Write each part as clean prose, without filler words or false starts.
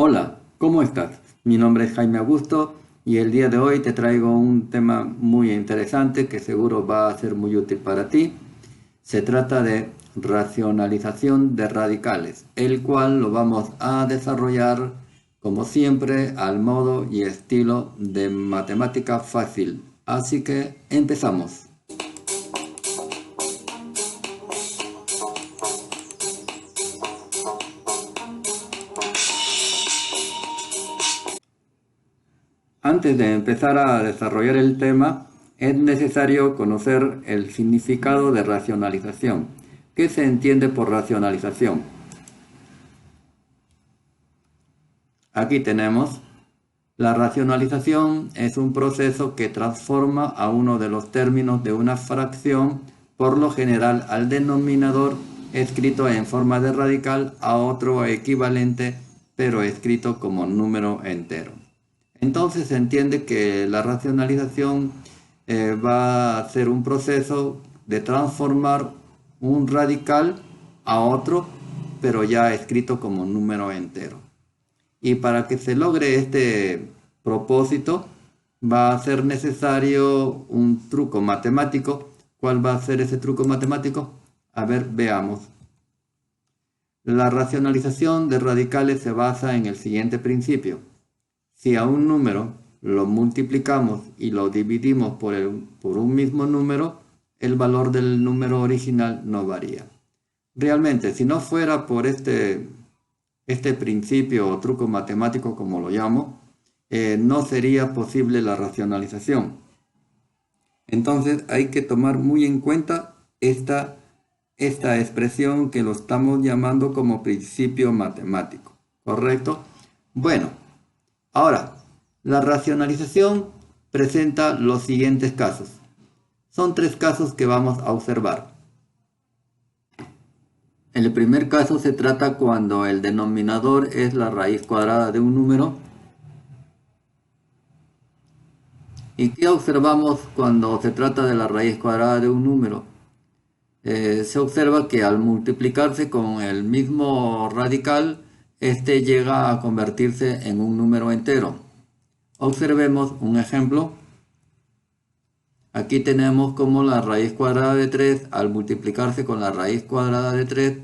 Hola, ¿cómo estás? Mi nombre es Jaime Augusto y el día de hoy te traigo un tema muy interesante que seguro va a ser muy útil para ti. Se trata de racionalización de radicales, el cual lo vamos a desarrollar como siempre al modo y estilo de matemática fácil. Así que empezamos. Antes de empezar a desarrollar el tema, es necesario conocer el significado de racionalización. ¿Qué se entiende por racionalización? Aquí tenemos, la racionalización es un proceso que transforma a uno de los términos de una fracción, por lo general al denominador escrito en forma de radical, a otro equivalente, pero escrito como número entero. Entonces se entiende que la racionalización va a ser un proceso de transformar un radical a otro, pero ya escrito como número entero. Y para que se logre este propósito, va a ser necesario un truco matemático. ¿Cuál va a ser ese truco matemático? A ver, veamos. La racionalización de radicales se basa en el siguiente principio. Si a un número lo multiplicamos y lo dividimos por un mismo número, el valor del número original no varía. Realmente, si no fuera por este principio o truco matemático, como lo llamo, no sería posible la racionalización. Entonces hay que tomar muy en cuenta esta expresión que lo estamos llamando como principio matemático, ¿correcto? Bueno, ahora, la racionalización presenta los siguientes casos. Son 3 casos que vamos a observar. El primer caso se trata cuando el denominador es la raíz cuadrada de un número. ¿Y qué observamos cuando se trata de la raíz cuadrada de un número? Se observa que al multiplicarse con el mismo radical, este llega a convertirse en un número entero. Observemos un ejemplo. Aquí tenemos como la raíz cuadrada de 3, al multiplicarse con la raíz cuadrada de 3,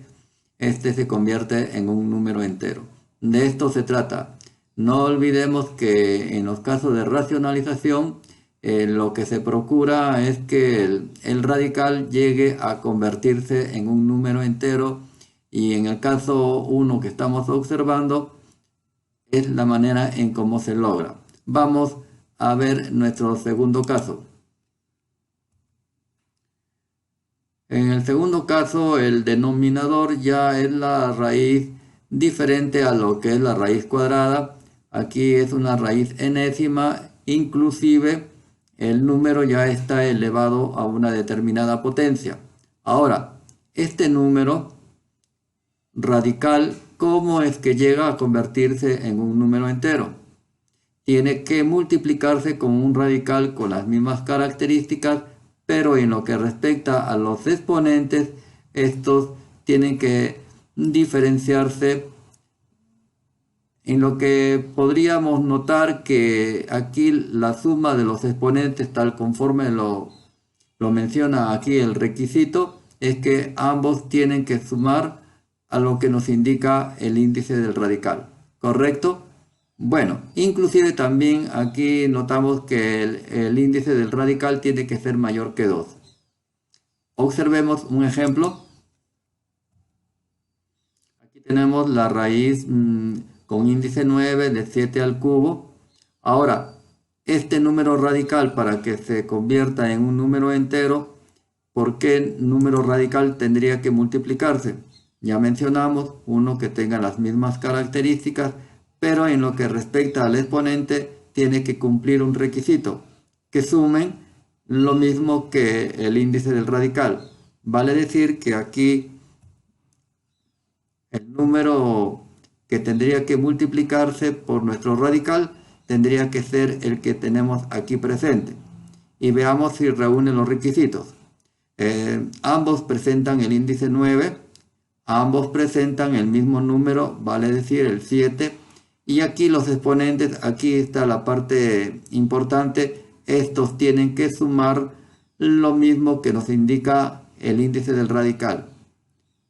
este se convierte en un número entero. De esto se trata. No olvidemos que en los casos de racionalización, lo que se procura es que el radical llegue a convertirse en un número entero, y en el caso 1 que estamos observando es la manera en cómo se logra. Vamos a ver nuestro segundo caso. En el segundo caso, el denominador ya es la raíz diferente a lo que es la raíz cuadrada. Aquí es una raíz enésima, inclusive el número ya está elevado a una determinada potencia. Ahora, este número radical, ¿cómo es que llega a convertirse en un número entero? Tiene que multiplicarse con un radical con las mismas características, pero en lo que respecta a los exponentes, estos tienen que diferenciarse, en lo que podríamos notar que aquí la suma de los exponentes, tal conforme lo menciona aquí el requisito, es que ambos tienen que sumar a lo que nos indica el índice del radical, ¿correcto? Bueno, inclusive también aquí notamos que el índice del radical tiene que ser mayor que 2. Observemos un ejemplo. Aquí tenemos la raíz con índice 9 de 7 al cubo. Ahora, este número radical, para que se convierta en un número entero, ¿por qué número radical tendría que multiplicarse? Ya mencionamos uno que tenga las mismas características, pero en lo que respecta al exponente tiene que cumplir un requisito, que sumen lo mismo que el índice del radical. Vale decir que aquí el número que tendría que multiplicarse por nuestro radical tendría que ser el que tenemos aquí presente. Y veamos si reúne los requisitos. Ambos presentan el índice 9, ambos presentan el mismo número, vale decir el 7, Y aquí los exponentes, aquí está la parte importante, estos tienen que sumar lo mismo que nos indica el índice del radical.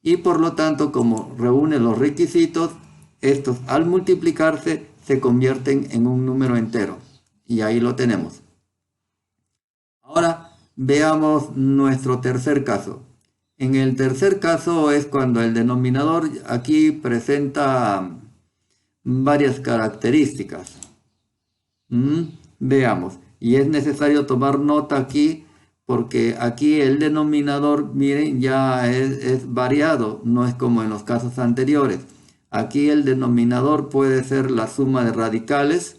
Y por lo tanto, como reúne los requisitos, estos al multiplicarse se convierten en un número entero. Y ahí lo tenemos. Ahora veamos nuestro tercer caso. En el tercer caso es cuando el denominador aquí presenta varias características. Veamos. Y es necesario tomar nota aquí porque aquí el denominador, miren, ya es variado, no es como en los casos anteriores. Aquí el denominador puede ser la suma de radicales,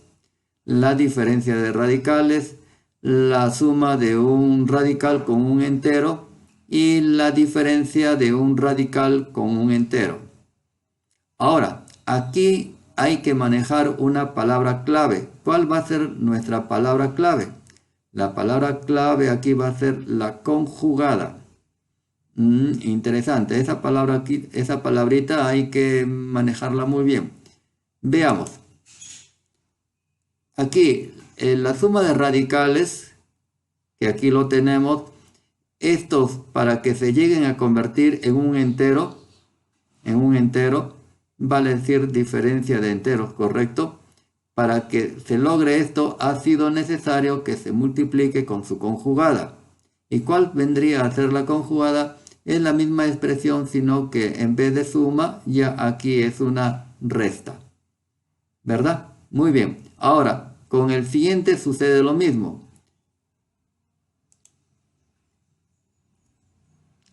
la diferencia de radicales, la suma de un radical con un entero y la diferencia de un radical con un entero. Ahora, aquí hay que manejar una palabra clave. ¿Cuál va a ser nuestra palabra clave? La palabra clave aquí va a ser la conjugada. Interesante, esa palabra aquí, esa palabrita hay que manejarla muy bien. Veamos. Aquí, la suma de radicales, que aquí lo tenemos, estos para que se lleguen a convertir en un entero, vale decir diferencia de enteros, ¿correcto? Para que se logre esto ha sido necesario que se multiplique con su conjugada. ¿Y cuál vendría a ser la conjugada? Es la misma expresión, sino que en vez de suma, ya aquí es una resta. ¿Verdad? Muy bien. Ahora, con el siguiente sucede lo mismo.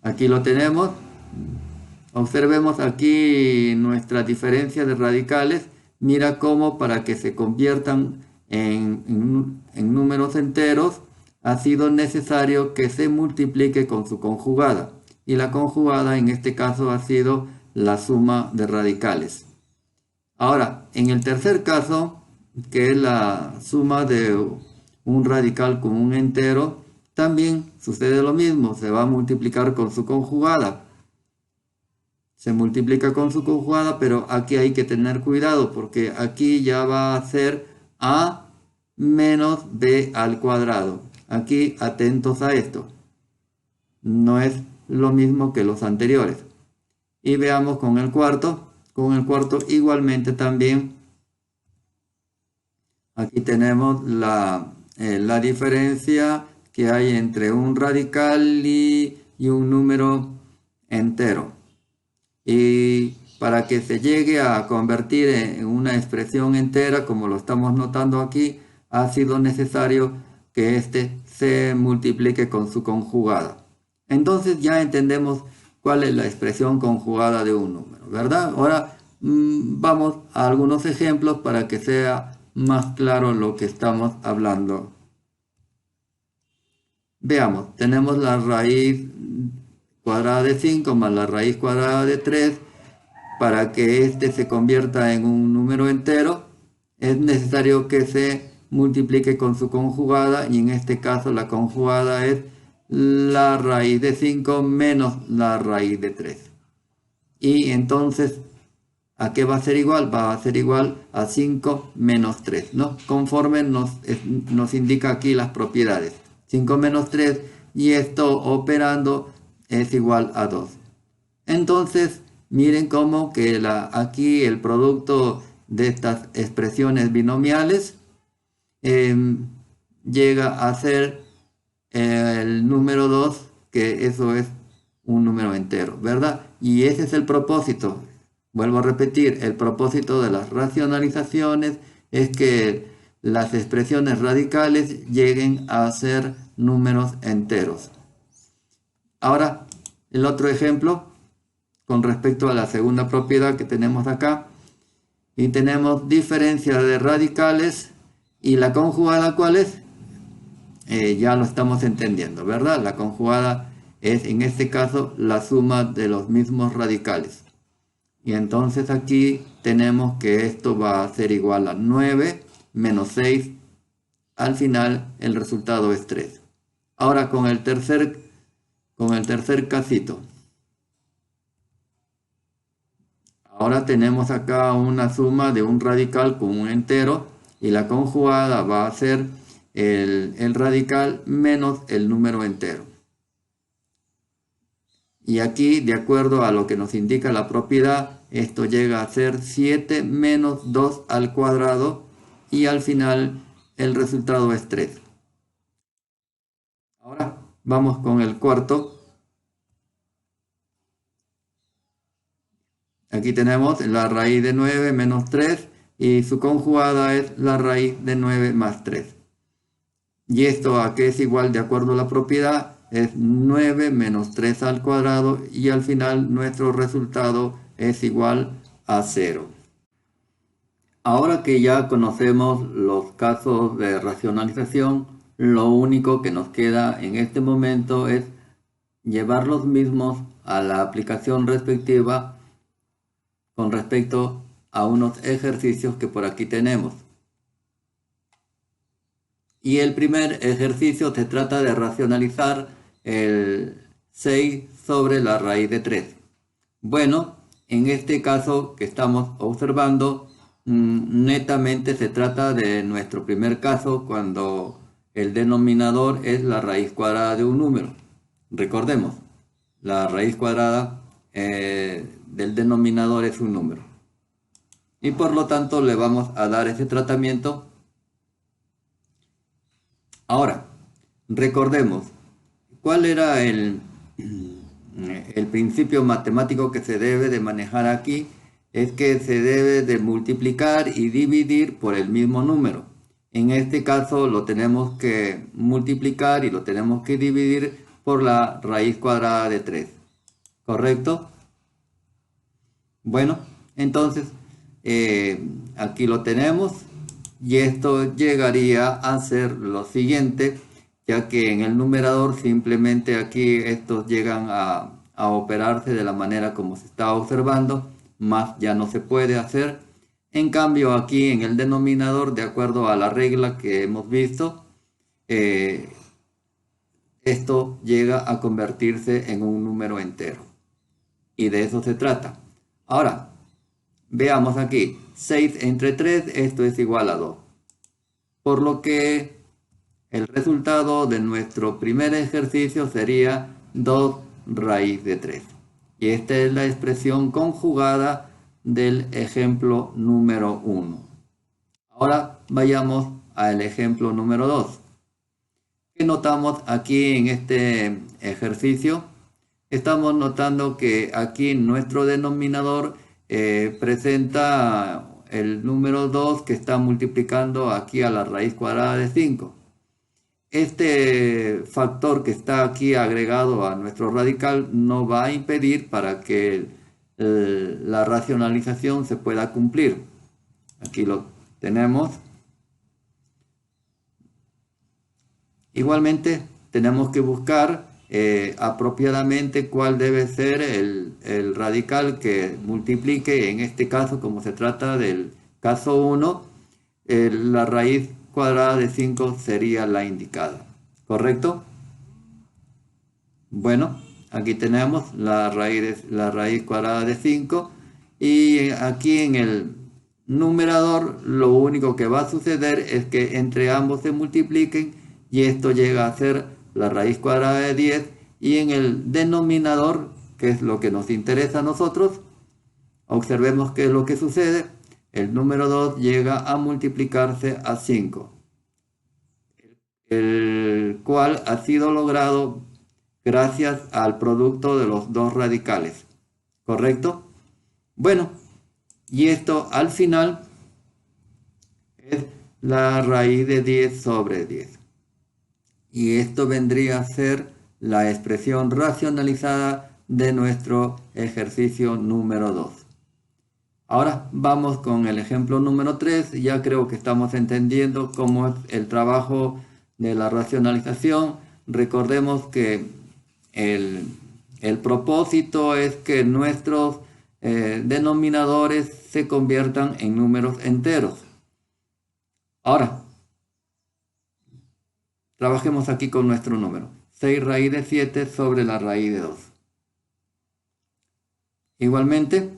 Aquí lo tenemos. Observemos aquí nuestra diferencia de radicales. Mira cómo para que se conviertan en números enteros ha sido necesario que se multiplique con su conjugada. Y la conjugada en este caso ha sido la suma de radicales. Ahora, en el tercer caso, que es la suma de un radical con un entero, también sucede lo mismo, se va a multiplicar con su conjugada. Se multiplica con su conjugada, pero aquí hay que tener cuidado porque aquí ya va a ser a menos b al cuadrado. Aquí atentos a esto. No es lo mismo que los anteriores. Y veamos con el cuarto. Con el cuarto igualmente también. Aquí tenemos la diferencia que hay entre un radical y un número entero. Y para que se llegue a convertir en una expresión entera, como lo estamos notando aquí, ha sido necesario que éste se multiplique con su conjugada. Entonces ya entendemos cuál es la expresión conjugada de un número, ¿verdad? Ahora vamos a algunos ejemplos para que sea más claro lo que estamos hablando. Veamos, tenemos la raíz cuadrada de 5 más la raíz cuadrada de 3. Para que éste se convierta en un número entero, es necesario que se multiplique con su conjugada, y en este caso la conjugada es la raíz de 5 menos la raíz de 3. Y entonces, ¿a qué va a ser igual? Va a ser igual a 5 menos 3, ¿no? Conforme nos indica aquí las propiedades. 5 menos 3, y esto operando es igual a 2. Entonces, miren cómo que aquí el producto de estas expresiones binomiales llega a ser el número 2, que eso es un número entero, ¿verdad? Y ese es el propósito. Vuelvo a repetir, el propósito de las racionalizaciones es que las expresiones radicales lleguen a ser números enteros. Ahora, el otro ejemplo, con respecto a la segunda propiedad que tenemos acá, y tenemos diferencia de radicales, y la conjugada, ¿cuál es? Ya lo estamos entendiendo, ¿verdad? La conjugada es, en este caso, la suma de los mismos radicales. Y entonces aquí tenemos que esto va a ser igual a 9 menos 6. Al final el resultado es 3. Ahora con el tercer casito. Ahora tenemos acá una suma de un radical con un entero y la conjugada va a ser el radical menos el número entero. Y aquí, de acuerdo a lo que nos indica la propiedad, esto llega a ser 7 menos 2 al cuadrado y al final el resultado es 3. Ahora vamos con el cuarto. Aquí tenemos la raíz de 9 menos 3 y su conjugada es la raíz de 9 más 3. Y esto a qué es igual de acuerdo a la propiedad es 9 menos 3 al cuadrado y al final nuestro resultado es igual a 0. Ahora que ya conocemos los casos de racionalización, lo único que nos queda en este momento es llevar los mismos a la aplicación respectiva con respecto a unos ejercicios que por aquí tenemos. Y el primer ejercicio se trata de racionalizar el 6 sobre la raíz de 3. Bueno, en este caso que estamos observando, netamente se trata de nuestro primer caso cuando el denominador es la raíz cuadrada de un número. Recordemos, la raíz cuadrada del denominador es un número. Y por lo tanto le vamos a dar ese tratamiento. Ahora, recordemos, ¿cuál era el principio matemático que se debe de manejar aquí? Es que se debe de multiplicar y dividir por el mismo número. En este caso lo tenemos que multiplicar y lo tenemos que dividir por la raíz cuadrada de 3. ¿Correcto? Bueno, entonces aquí lo tenemos. Y esto llegaría a ser lo siguiente, ya que en el numerador simplemente aquí estos llegan a operarse de la manera como se está observando, más ya no se puede hacer. En cambio aquí en el denominador, de acuerdo a la regla que hemos visto, esto llega a convertirse en un número entero. Y de eso se trata. Ahora, veamos aquí, 6 entre 3, esto es igual a 2. Por lo que el resultado de nuestro primer ejercicio sería 2 raíz de 3. Y esta es la expresión conjugada del ejemplo número 1. Ahora vayamos al ejemplo número 2. ¿Qué notamos aquí en este ejercicio? Estamos notando que aquí nuestro denominador presenta el número 2 que está multiplicando aquí a la raíz cuadrada de 5. Este factor que está aquí agregado a nuestro radical no va a impedir para que la racionalización se pueda cumplir. Aquí lo tenemos. Igualmente tenemos que buscar apropiadamente cuál debe ser el radical que multiplique, en este caso como se trata del caso 1, la raíz cuadrada de 5 sería la indicada, ¿correcto? Bueno, aquí tenemos la raíz cuadrada de 5 y aquí en el numerador lo único que va a suceder es que entre ambos se multipliquen y esto llega a ser la raíz cuadrada de 10 y en el denominador, que es lo que nos interesa a nosotros, observemos qué es lo que sucede. El número 2 llega a multiplicarse a 5, el cual ha sido logrado gracias al producto de los dos radicales, ¿correcto? Bueno, y esto al final es la raíz de 10 sobre 10. Y esto vendría a ser la expresión racionalizada de nuestro ejercicio número 2. Ahora vamos con el ejemplo número 3. Ya creo que estamos entendiendo cómo es el trabajo de la racionalización. Recordemos que el propósito es que nuestros denominadores se conviertan en números enteros. Ahora, trabajemos aquí con nuestro número. 6 raíz de 7 sobre la raíz de 2. Igualmente,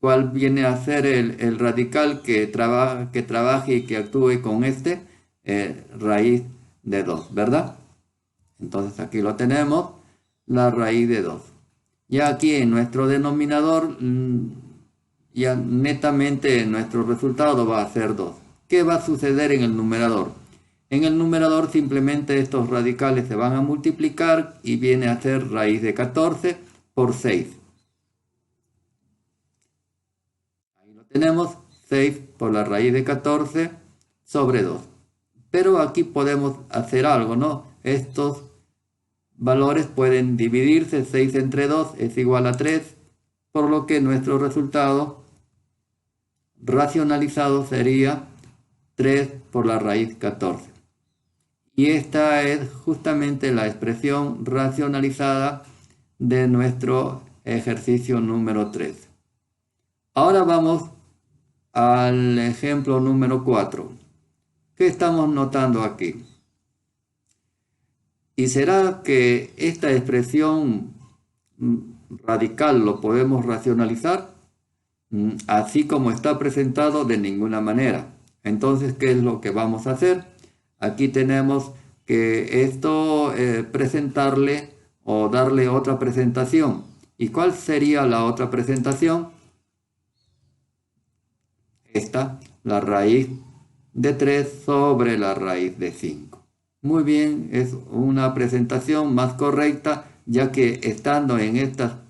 ¿Cuál viene a ser el radical que trabaje y que actúe con este? Raíz de 2, ¿verdad? Entonces aquí lo tenemos, la raíz de 2. Ya aquí en nuestro denominador, ya netamente nuestro resultado va a ser 2. ¿Qué va a suceder en el numerador? En el numerador simplemente estos radicales se van a multiplicar y viene a ser raíz de 14 por 6. Ahí lo tenemos, 6 por la raíz de 14 sobre 2. Pero aquí podemos hacer algo, ¿no? Estos valores pueden dividirse, 6 entre 2 es igual a 3, por lo que nuestro resultado racionalizado sería 3 por la raíz 14. Y esta es justamente la expresión racionalizada de nuestro ejercicio número 3. Ahora vamos al ejemplo número 4. ¿Qué estamos notando aquí? ¿Y será que esta expresión radical lo podemos racionalizar? Así como está presentado, de ninguna manera. Entonces, ¿qué es lo que vamos a hacer? Aquí tenemos que esto presentarle o darle otra presentación. ¿Y cuál sería la otra presentación? Esta, la raíz de 3 sobre la raíz de 5. Muy bien, es una presentación más correcta, ya que estando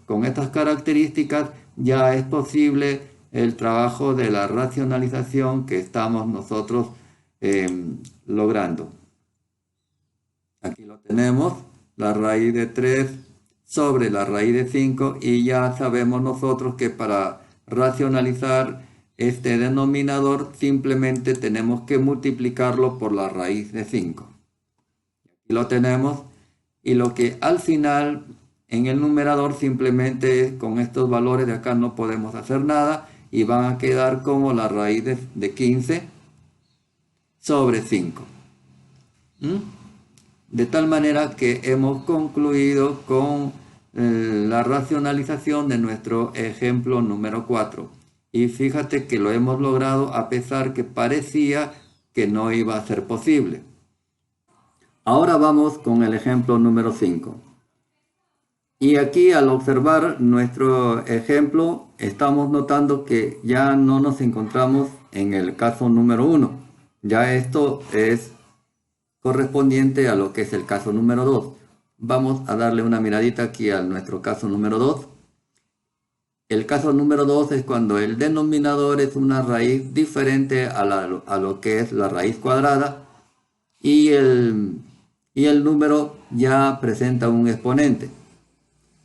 con estas características ya es posible el trabajo de la racionalización que estamos nosotros logrando. Aquí lo tenemos, la raíz de 3 sobre la raíz de 5, y ya sabemos nosotros que para racionalizar este denominador simplemente tenemos que multiplicarlo por la raíz de 5. Aquí lo tenemos, y lo que al final en el numerador simplemente con estos valores de acá no podemos hacer nada y van a quedar como la raíz de 15 sobre 5. De tal manera que hemos concluido con la racionalización de nuestro ejemplo número 4. Y fíjate que lo hemos logrado a pesar que parecía que no iba a ser posible. Ahora vamos con el ejemplo número 5. Y aquí al observar nuestro ejemplo estamos notando que ya no nos encontramos en el caso número 1. Ya esto es correspondiente a lo que es el caso número 2. Vamos a darle una miradita aquí a nuestro caso número 2. El caso número 2 es cuando el denominador es una raíz diferente a lo que es la raíz cuadrada y el número ya presenta un exponente.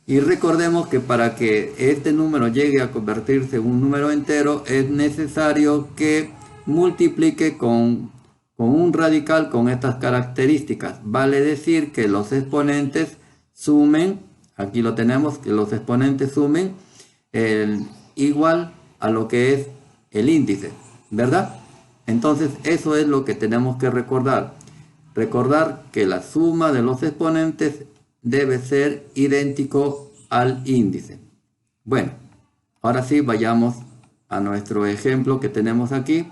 Y recordemos que para que este número llegue a convertirse en un número entero es necesario que multiplique con un radical con estas características. Vale decir que los exponentes sumen, aquí lo tenemos, que los exponentes sumen igual a lo que es el índice, ¿verdad? Entonces eso es lo que tenemos que recordar. Recordar que la suma de los exponentes debe ser idéntico al índice. Bueno, ahora sí vayamos a nuestro ejemplo que tenemos aquí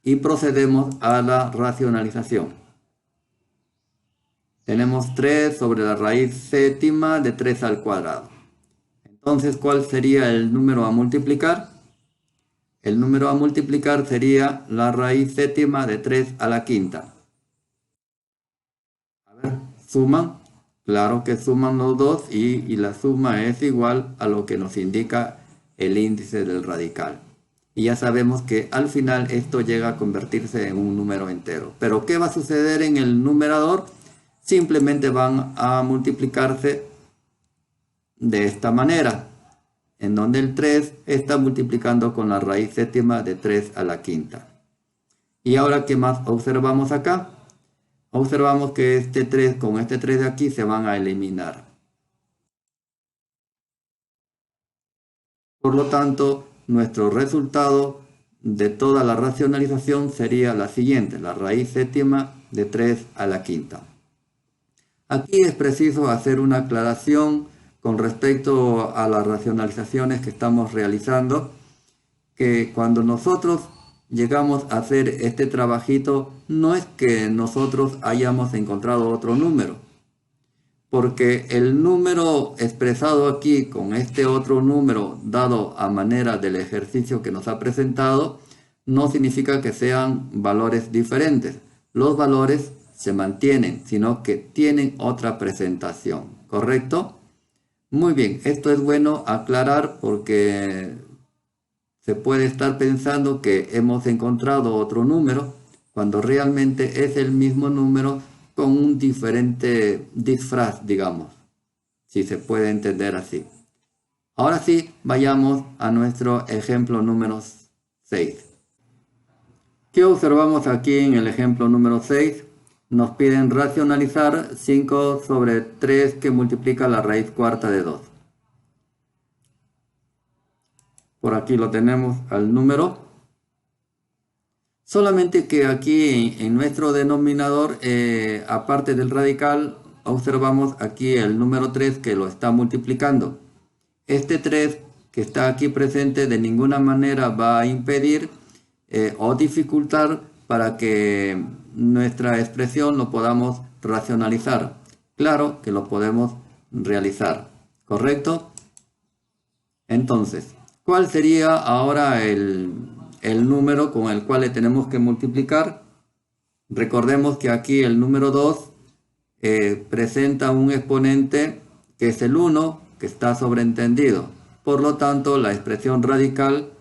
y procedemos a la racionalización. Tenemos 3 sobre la raíz séptima de 3 al cuadrado. Entonces, ¿cuál sería el número a multiplicar? El número a multiplicar sería la raíz séptima de 3 a la quinta. A ver, ¿suman? Claro que suman los dos y la suma es igual a lo que nos indica el índice del radical. Y ya sabemos que al final esto llega a convertirse en un número entero. Pero ¿qué va a suceder en el numerador? Simplemente van a multiplicarse de esta manera, en donde el 3 está multiplicando con la raíz séptima de 3 a la quinta. Y ahora, ¿qué más observamos acá? Observamos que este 3 con este 3 de aquí se van a eliminar. Por lo tanto, nuestro resultado de toda la racionalización sería la siguiente, la raíz séptima de 3 a la quinta. Aquí es preciso hacer una aclaración con respecto a las racionalizaciones que estamos realizando, que cuando nosotros llegamos a hacer este trabajito, no es que nosotros hayamos encontrado otro número, porque el número expresado aquí con este otro número dado a manera del ejercicio que nos ha presentado, no significa que sean valores diferentes. Los valores se mantienen, sino que tienen otra presentación, ¿correcto? Muy bien, esto es bueno aclarar porque se puede estar pensando que hemos encontrado otro número cuando realmente es el mismo número con un diferente disfraz, digamos, si se puede entender así. Ahora sí, vayamos a nuestro ejemplo número 6. ¿Qué observamos aquí en el ejemplo número 6? Nos piden racionalizar 5 sobre 3 que multiplica la raíz cuarta de 2. Por aquí lo tenemos al número. Solamente que aquí en nuestro denominador, aparte del radical, observamos aquí el número 3 que lo está multiplicando. Este 3 que está aquí presente de ninguna manera va a impedir o dificultar para que nuestra expresión lo podamos racionalizar. Claro que lo podemos realizar, ¿correcto? Entonces, ¿cuál sería ahora el número con el cual le tenemos que multiplicar? Recordemos que aquí el número 2 presenta un exponente que es el 1, que está sobreentendido. Por lo tanto, la expresión radical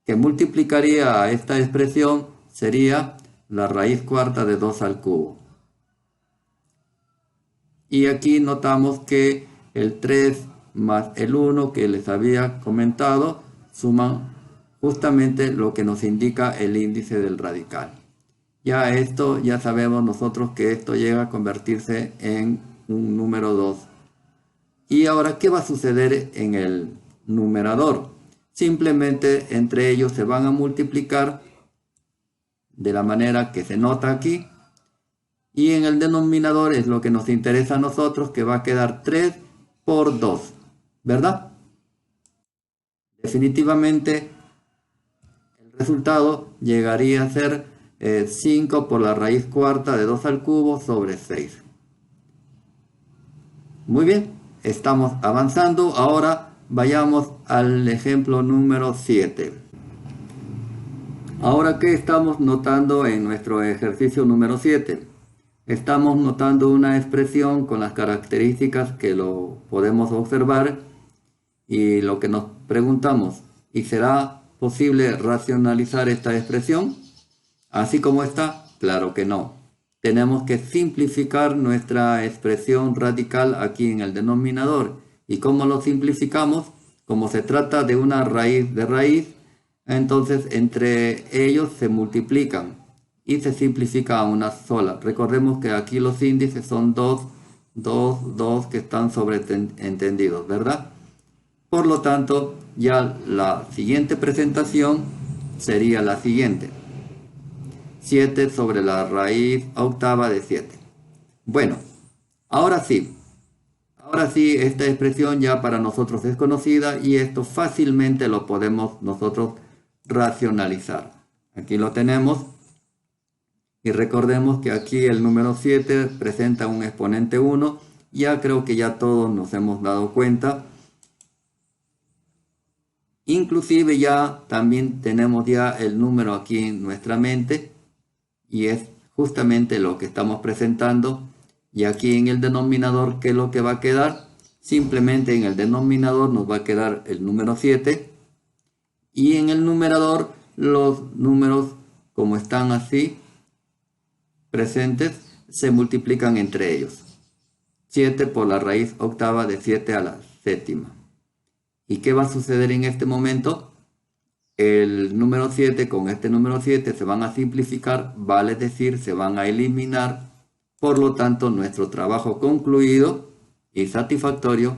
que multiplicaría a esta expresión sería la raíz cuarta de 2 al cubo. Y aquí notamos que el 3 más el 1 que les había comentado suman justamente lo que nos indica el índice del radical. Ya sabemos nosotros que esto llega a convertirse en un número 2. Y ahora, ¿qué va a suceder en el numerador? Simplemente entre ellos se van a multiplicar de la manera que se nota aquí. Y en el denominador es lo que nos interesa a nosotros, que va a quedar 3 por 2, ¿verdad? Definitivamente el resultado llegaría a ser 5 por la raíz cuarta de 2 al cubo sobre 6. Muy bien, estamos avanzando. Ahora vayamos al ejemplo número 7. Ahora, ¿qué estamos notando en nuestro ejercicio número 7? Estamos notando una expresión con las características que lo podemos observar y lo que nos preguntamos, ¿y será posible racionalizar esta expresión así como está? Claro que no. Tenemos que simplificar nuestra expresión radical aquí en el denominador. ¿Y cómo lo simplificamos? Como se trata de una raíz de raíz, entonces entre ellos se multiplican y se simplifica a una sola. Recordemos que aquí los índices son 2 que están sobreentendidos, ¿verdad? Por lo tanto, ya la siguiente presentación sería la siguiente. 7 sobre la raíz octava de 7. Bueno, ahora sí, esta expresión ya para nosotros es conocida y esto fácilmente lo podemos nosotros racionalizar. Aquí lo tenemos y recordemos que aquí el número 7 presenta un exponente 1. Ya creo que ya todos nos hemos dado cuenta. Inclusive ya también tenemos ya el número aquí en nuestra mente y es justamente lo que estamos presentando. Y aquí en el denominador, ¿qué es lo que va a quedar? Simplemente en el denominador nos va a quedar el número 7 y en el numerador los números, como están así presentes, se multiplican entre ellos. 7 por la raíz octava de 7 a la séptima. ¿Y qué va a suceder en este momento? El número 7 con este número 7 se van a simplificar, vale decir, se van a eliminar. Por lo tanto, nuestro trabajo concluido y satisfactorio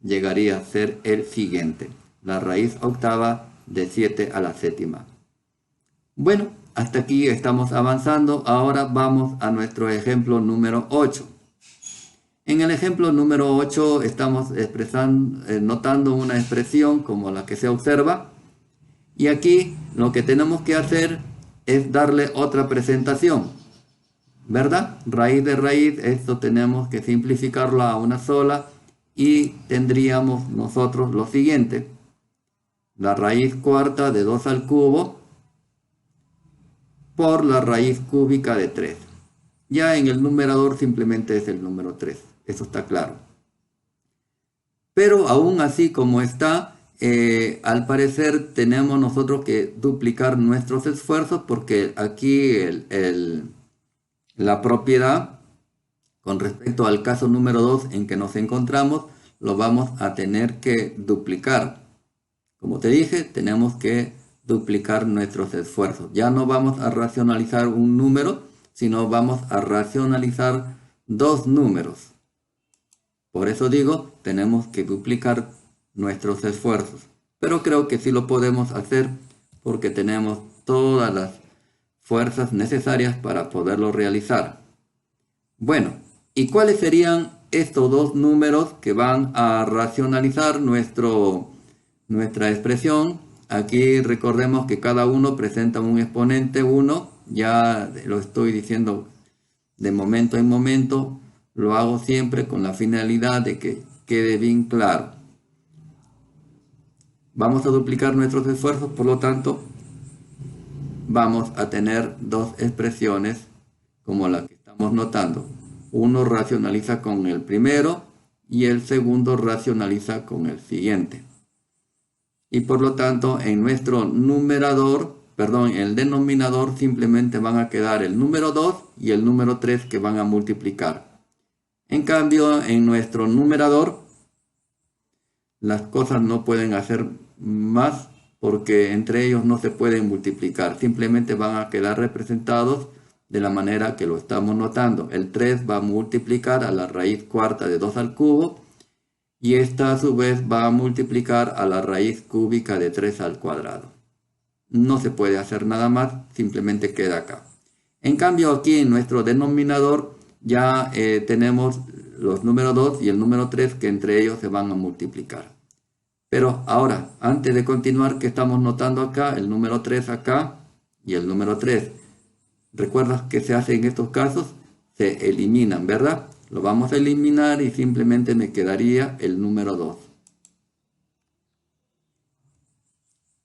llegaría a ser el siguiente. La raíz octava de 7 a la séptima. Bueno, hasta aquí estamos avanzando. Ahora vamos a nuestro ejemplo número 8. En el ejemplo número 8 estamos notando una expresión como la que se observa. Y aquí lo que tenemos que hacer es darle otra presentación, ¿verdad? Raíz de raíz, esto tenemos que simplificarlo a una sola y tendríamos nosotros lo siguiente. La raíz cuarta de 2 al cubo por la raíz cúbica de 3. Ya en el numerador simplemente es el número 3, eso está claro. Pero aún así como está, al parecer tenemos nosotros que duplicar nuestros esfuerzos porque aquí la propiedad con respecto al caso número 2 en que nos encontramos lo vamos a tener que duplicar. Como te dije, tenemos que duplicar nuestros esfuerzos. Ya no vamos a racionalizar un número, sino vamos a racionalizar dos números. Por eso digo, tenemos que duplicar nuestros esfuerzos. Pero creo que sí lo podemos hacer porque tenemos todas las fuerzas necesarias para poderlo realizar. Bueno, ¿y cuáles serían estos dos números que van a racionalizar nuestra expresión? Aquí recordemos que cada uno presenta un exponente 1. Ya lo estoy diciendo de momento en momento. Lo hago siempre con la finalidad de que quede bien claro. Vamos a duplicar nuestros esfuerzos, por lo tanto, vamos a tener dos expresiones como la que estamos notando. Uno racionaliza con el primero y el segundo racionaliza con el siguiente. Y por lo tanto, en nuestro el denominador simplemente van a quedar el número 2 y el número 3 que van a multiplicar. En cambio, en nuestro numerador, las cosas no pueden hacer más porque entre ellos no se pueden multiplicar. Simplemente van a quedar representados de la manera que lo estamos notando. El 3 va a multiplicar a la raíz cuarta de 2 al cubo y esta a su vez va a multiplicar a la raíz cúbica de 3 al cuadrado. No se puede hacer nada más, simplemente queda acá. En cambio aquí en nuestro denominador ya tenemos los números 2 y el número 3 que entre ellos se van a multiplicar. Pero ahora, antes de continuar, ¿qué estamos notando acá? El número 3 acá y el número 3. ¿Recuerdas qué se hace en estos casos? Se eliminan, ¿verdad? Lo vamos a eliminar y simplemente me quedaría el número 2.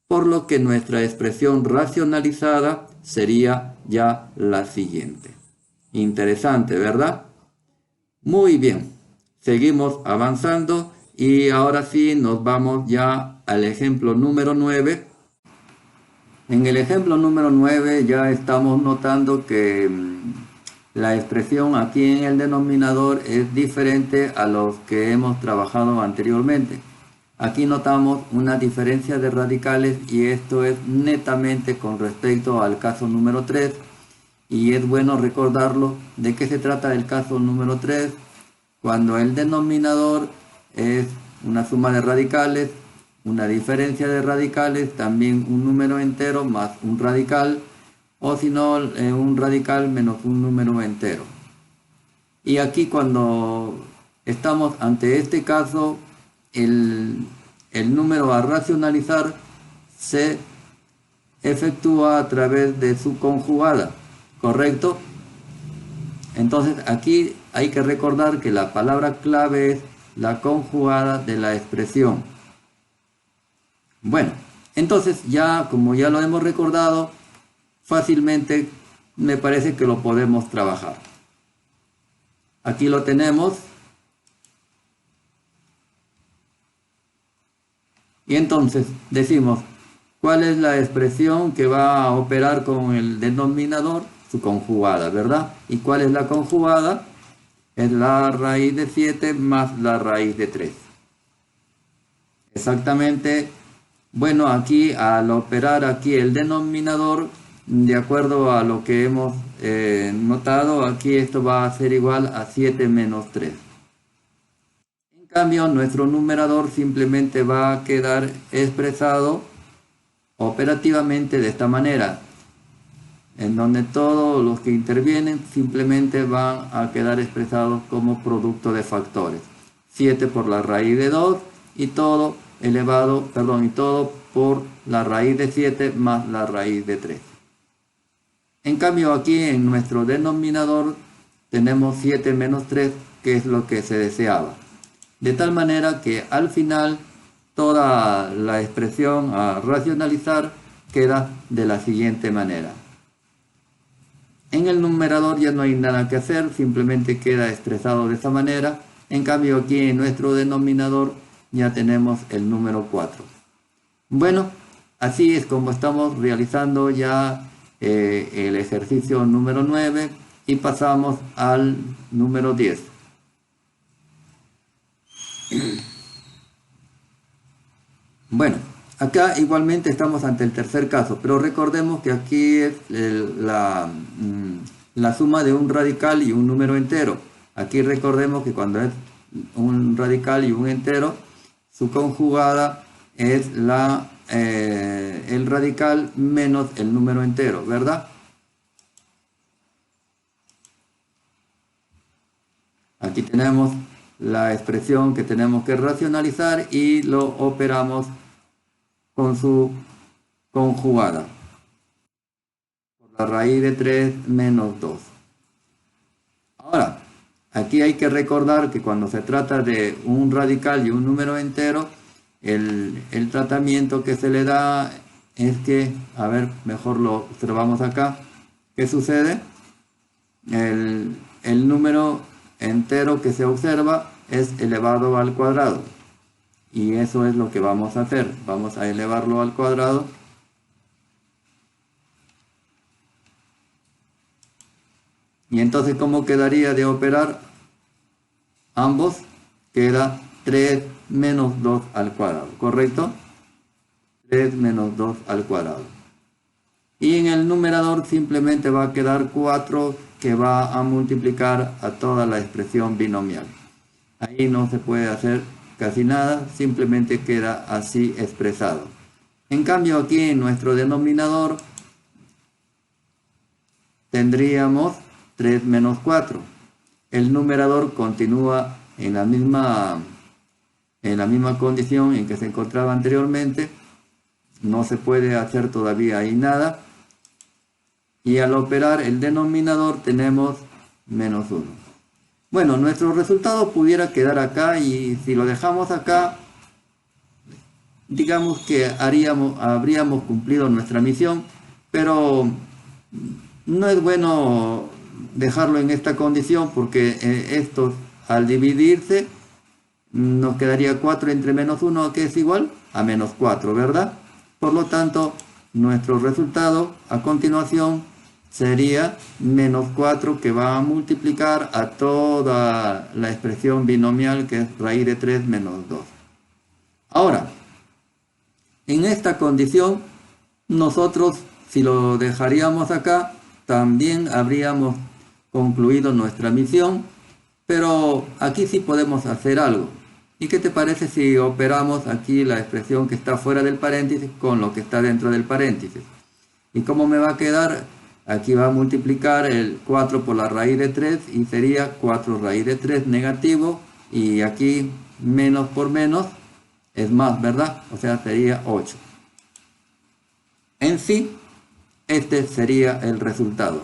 Por lo que nuestra expresión racionalizada sería ya la siguiente. Interesante, ¿verdad? Muy bien. Seguimos avanzando y ahora sí nos vamos ya al ejemplo número 9. En el ejemplo número 9 ya estamos notando que la expresión aquí en el denominador es diferente a los que hemos trabajado anteriormente. Aquí notamos una diferencia de radicales y esto es netamente con respecto al caso número 3. Y es bueno recordarlo de qué se trata el caso número 3. Cuando el denominador es una suma de radicales, una diferencia de radicales, también un número entero más un radical, o si no, un radical menos un número entero. Y aquí cuando estamos ante este caso, el número a racionalizar se efectúa a través de su conjugada, ¿correcto? Entonces aquí hay que recordar que la palabra clave es la conjugada de la expresión. Bueno, entonces ya como ya lo hemos recordado, fácilmente me parece que lo podemos trabajar. Aquí lo tenemos. Y entonces decimos, ¿cuál es la expresión que va a operar con el denominador? Su conjugada, ¿verdad? ¿Y cuál es la conjugada? Es la raíz de 7 más la raíz de 3. Exactamente. Bueno, aquí al operar aquí el denominador, de acuerdo a lo que hemos notado, aquí esto va a ser igual a 7 menos 3. En cambio, nuestro numerador simplemente va a quedar expresado operativamente de esta manera. en donde todos los que intervienen simplemente van a quedar expresados como producto de factores. 7 por la raíz de 2 y todo y todo por la raíz de 7 más la raíz de 3. En cambio aquí en nuestro denominador tenemos 7 menos 3, que es lo que se deseaba. De tal manera que al final toda la expresión a racionalizar queda de la siguiente manera. En el numerador ya no hay nada que hacer, simplemente queda expresado de esa manera. En cambio aquí en nuestro denominador ya tenemos el número 4. Bueno, así es como estamos realizando ya el ejercicio número 9 y pasamos al número 10. Bueno, acá igualmente estamos ante el tercer caso, pero recordemos que aquí es la suma de un radical y un número entero. Aquí recordemos que cuando es un radical y un entero, su conjugada es el radical menos el número entero, ¿verdad? Aquí tenemos la expresión que tenemos que racionalizar y lo operamos con su conjugada. Por la raíz de 3 menos 2. Ahora, aquí hay que recordar que cuando se trata de un radical y un número entero, el tratamiento que se le da es que, a ver, mejor lo observamos acá. ¿Qué sucede? El número entero que se observa es elevado al cuadrado. Y eso es lo que vamos a hacer. Vamos a elevarlo al cuadrado. Y entonces, ¿cómo quedaría de operar ambos? Queda 3 menos 2 al cuadrado, ¿correcto? 3 menos 2 al cuadrado. Y en el numerador simplemente va a quedar 4 que va a multiplicar a toda la expresión binomial. Ahí no se puede hacer casi nada, simplemente queda así expresado. En cambio aquí en nuestro denominador tendríamos 3 menos 4. El numerador continúa en la misma condición en que se encontraba anteriormente. No se puede hacer todavía ahí nada. Y al operar el denominador tenemos menos 1. Bueno, nuestro resultado pudiera quedar acá y si lo dejamos acá, digamos que habríamos cumplido nuestra misión, pero no es bueno dejarlo en esta condición porque esto al dividirse nos quedaría 4 entre menos 1, que es igual a menos 4, ¿verdad? Por lo tanto, nuestro resultado a continuación sería menos 4 que va a multiplicar a toda la expresión binomial que es raíz de 3 menos 2. Ahora, en esta condición, nosotros si lo dejaríamos acá, también habríamos concluido nuestra misión, pero aquí sí podemos hacer algo. ¿Y qué te parece si operamos aquí la expresión que está fuera del paréntesis con lo que está dentro del paréntesis? ¿Y cómo me va a quedar? Aquí va a multiplicar el 4 por la raíz de 3 y sería 4 raíz de 3 negativo. Y aquí menos por menos es más, ¿verdad? O sea, sería 8. En sí, este sería el resultado.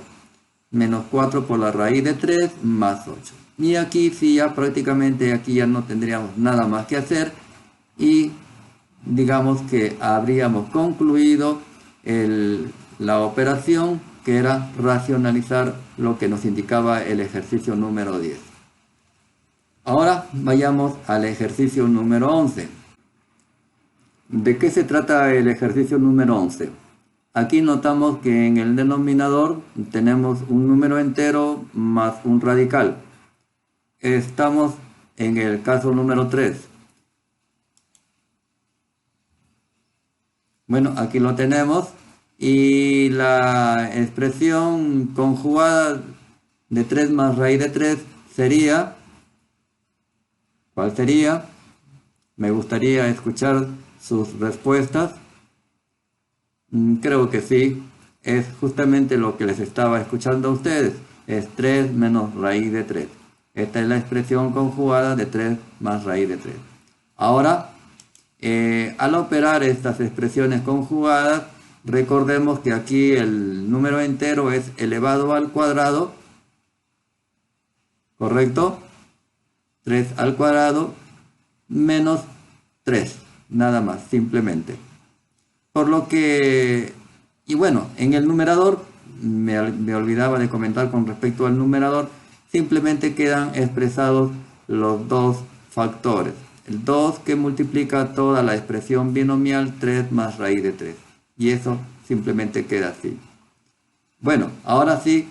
Menos 4 por la raíz de 3 más 8. Y aquí sí, ya prácticamente aquí ya no tendríamos nada más que hacer. Y digamos que habríamos concluido la operación que era racionalizar lo que nos indicaba el ejercicio número 10. Ahora vayamos al ejercicio número 11. ¿De qué se trata el ejercicio número 11? Aquí notamos que en el denominador tenemos un número entero más un radical. Estamos en el caso número 3. Bueno, aquí lo tenemos. Y la expresión conjugada de 3 más raíz de 3 sería, ¿cuál sería? Me gustaría escuchar sus respuestas. Creo que sí. es justamente lo que les estaba escuchando a ustedes. Es 3 menos raíz de 3. Esta es la expresión conjugada de 3 más raíz de 3. Ahora, al operar estas expresiones conjugadas, recordemos que aquí el número entero es elevado al cuadrado, ¿correcto? 3 al cuadrado menos 3, nada más, simplemente. Por lo que, y bueno, en el numerador, me olvidaba de comentar con respecto al numerador, simplemente quedan expresados los dos factores. El 2 que multiplica toda la expresión binomial 3 más raíz de 3. Y eso simplemente queda así. Bueno, ahora sí,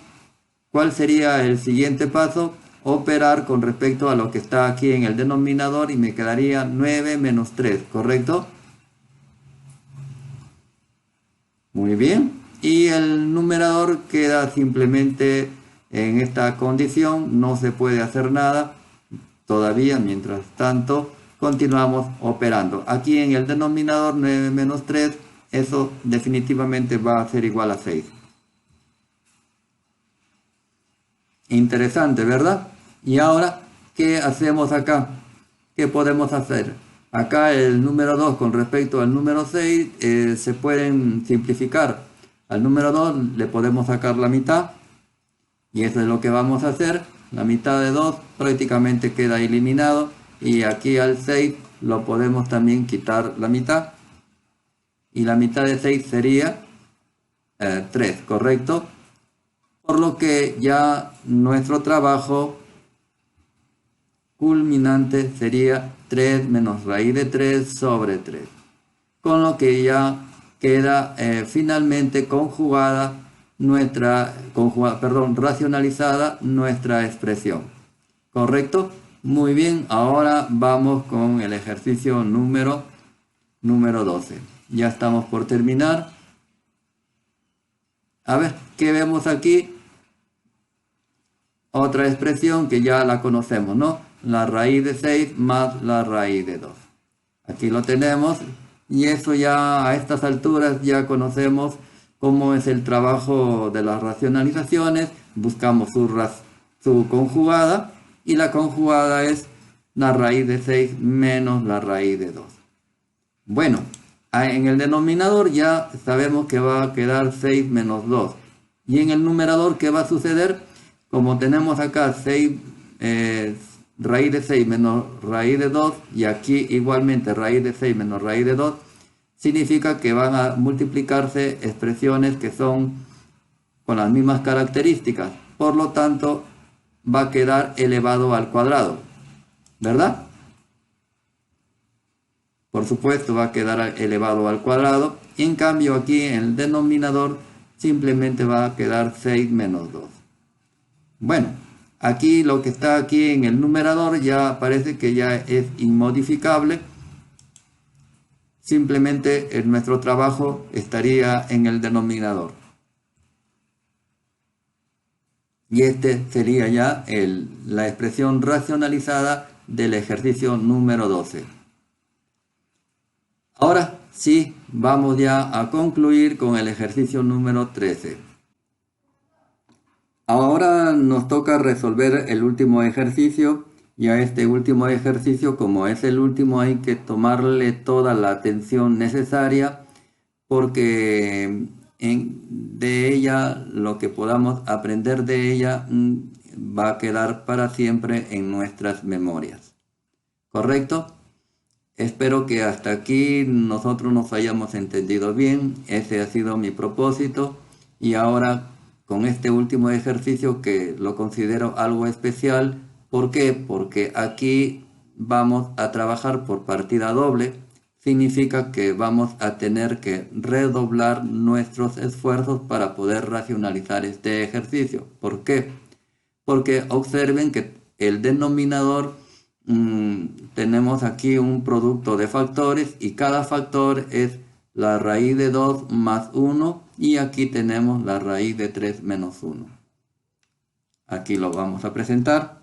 ¿cuál sería el siguiente paso? Operar con respecto a lo que está aquí en el denominador y me quedaría 9 menos 3, ¿correcto? Muy bien. Y el numerador queda simplemente en esta condición, no se puede hacer nada todavía. Mientras tanto, continuamos operando. Aquí en el denominador 9 menos 3, eso definitivamente va a ser igual a 6. Interesante, ¿verdad? Y ahora, ¿qué hacemos acá? ¿Qué podemos hacer? Acá el número 2 con respecto al número 6 se pueden simplificar. Al número 2 le podemos sacar la mitad y eso es lo que vamos a hacer. La mitad de 2 prácticamente queda eliminado y aquí al 6 lo podemos también quitar la mitad y la mitad de 6 sería 3, ¿correcto? Por lo que ya nuestro trabajo culminante sería 3 menos raíz de 3 sobre 3. Con lo que ya queda finalmente racionalizada nuestra expresión. ¿Correcto? Muy bien, ahora vamos con el ejercicio número 12. Ya estamos por terminar. A ver, ¿qué vemos aquí? Otra expresión que ya la conocemos, ¿no? La raíz de 6 más la raíz de 2. Aquí lo tenemos y eso ya a estas alturas ya conocemos cómo es el trabajo de las racionalizaciones. Buscamos su conjugada y la conjugada es la raíz de 6 menos la raíz de 2. Bueno, en el denominador ya sabemos que va a quedar 6 menos 2. Y en el numerador, ¿qué va a suceder? Como tenemos acá 6, raíz de 6 menos raíz de 2 y aquí igualmente raíz de 6 menos raíz de 2, significa que van a multiplicarse expresiones que son con las mismas características. Por lo tanto, va a quedar elevado al cuadrado, ¿verdad? Por supuesto, va a quedar elevado al cuadrado. Y en cambio aquí en el denominador simplemente va a quedar 6 menos 2. Bueno, aquí lo que está aquí en el numerador ya parece que ya es inmodificable. Simplemente nuestro trabajo estaría en el denominador. Y este sería ya la expresión racionalizada del ejercicio número 12. Ahora sí, vamos ya a concluir con el ejercicio número 13. Ahora nos toca resolver el último ejercicio y a este último ejercicio, como es el último, hay que tomarle toda la atención necesaria porque de ella, lo que podamos aprender de ella va a quedar para siempre en nuestras memorias. ¿Correcto? Espero que hasta aquí nosotros nos hayamos entendido bien. Ese ha sido mi propósito y ahora con este último ejercicio que lo considero algo especial. ¿Por qué? Porque aquí vamos a trabajar por partida doble. Significa que vamos a tener que redoblar nuestros esfuerzos para poder racionalizar este ejercicio. ¿Por qué? Porque observen que el denominador tenemos aquí un producto de factores y cada factor es la raíz de 2 más 1 y aquí tenemos la raíz de 3 menos 1. Aquí lo vamos a presentar.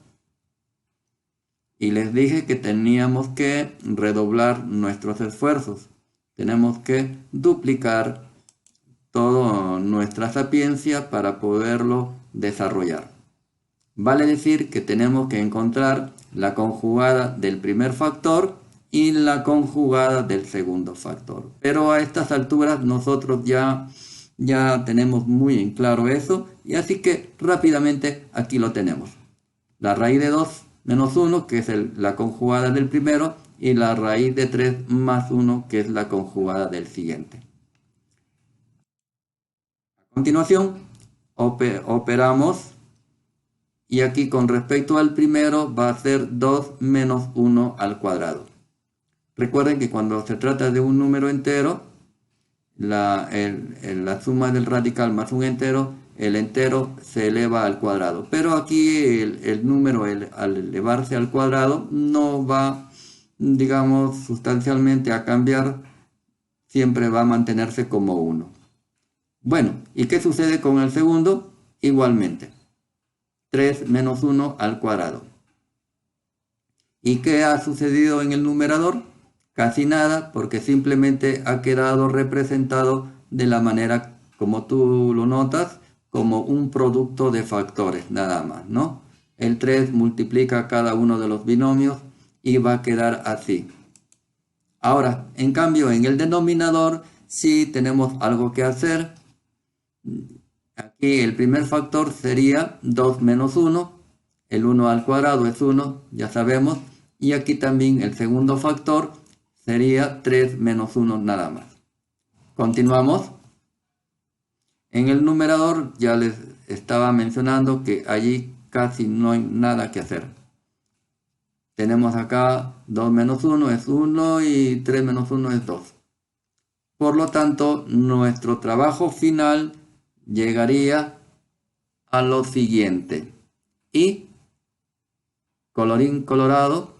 Y les dije que teníamos que redoblar nuestros esfuerzos. Tenemos que duplicar todo nuestra sapiencia para poderlo desarrollar. Vale decir que tenemos que encontrar la conjugada del primer factor y la conjugada del segundo factor. Pero a estas alturas nosotros ya tenemos muy en claro eso, y así que rápidamente aquí lo tenemos. La raíz de 2 menos 1, que es la conjugada del primero, y la raíz de 3 más 1, que es la conjugada del siguiente. A continuación, operamos, y aquí con respecto al primero va a ser 2 menos 1 al cuadrado. Recuerden que cuando se trata de un número entero, la suma del radical más un entero, el entero se eleva al cuadrado. Pero aquí el número al elevarse al cuadrado no va, digamos, sustancialmente a cambiar, siempre va a mantenerse como 1. Bueno, ¿y qué sucede con el segundo? Igualmente, 3 menos 1 al cuadrado. ¿Y qué ha sucedido en el numerador? Casi nada, porque simplemente ha quedado representado de la manera como tú lo notas, como un producto de factores, nada más, ¿no? El 3 multiplica cada uno de los binomios y va a quedar así. Ahora, en cambio, en el denominador sí tenemos algo que hacer. Aquí el primer factor sería 2 menos 1. El 1 al cuadrado es 1, ya sabemos. Y aquí también el segundo factor sería 3 menos 1 nada más. Continuamos. En el numerador ya les estaba mencionando que allí casi no hay nada que hacer. Tenemos acá 2 menos 1 es 1 y 3 menos 1 es 2. Por lo tanto, nuestro trabajo final llegaría a lo siguiente. Y, colorín colorado,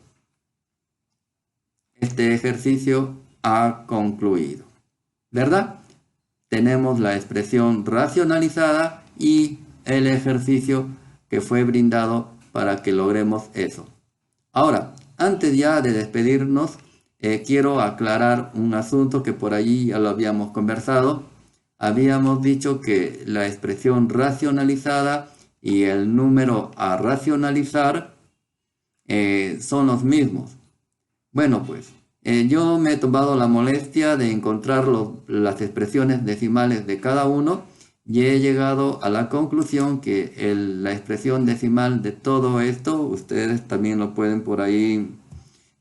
este ejercicio ha concluido, ¿verdad? Tenemos la expresión racionalizada y el ejercicio que fue brindado para que logremos eso. Ahora, antes ya de despedirnos, quiero aclarar un asunto que por allí ya lo habíamos conversado. Habíamos dicho que la expresión racionalizada y el número a racionalizar son los mismos. Bueno, pues yo me he tomado la molestia de encontrar las expresiones decimales de cada uno y he llegado a la conclusión que la expresión decimal de todo esto, ustedes también lo pueden por ahí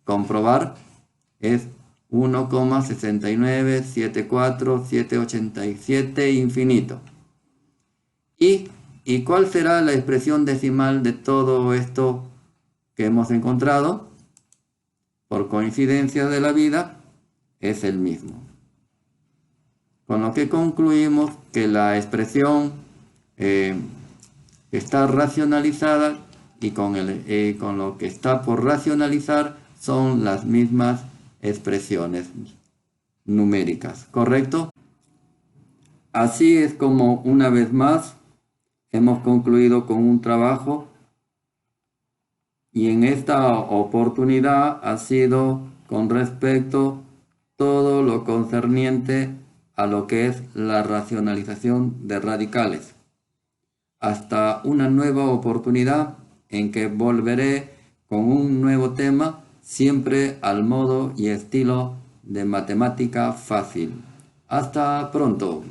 comprobar, es 1,6974787 infinito. ¿Y cuál será la expresión decimal de todo esto que hemos encontrado? Por coincidencia de la vida, es el mismo. Con lo que concluimos que la expresión está racionalizada y con lo que está por racionalizar son las mismas expresiones numéricas, ¿correcto? Así es como una vez más hemos concluido con un trabajo, y en esta oportunidad ha sido con respecto todo lo concerniente a lo que es la racionalización de radicales. Hasta una nueva oportunidad en que volveré con un nuevo tema, siempre al modo y estilo de matemática fácil. Hasta pronto.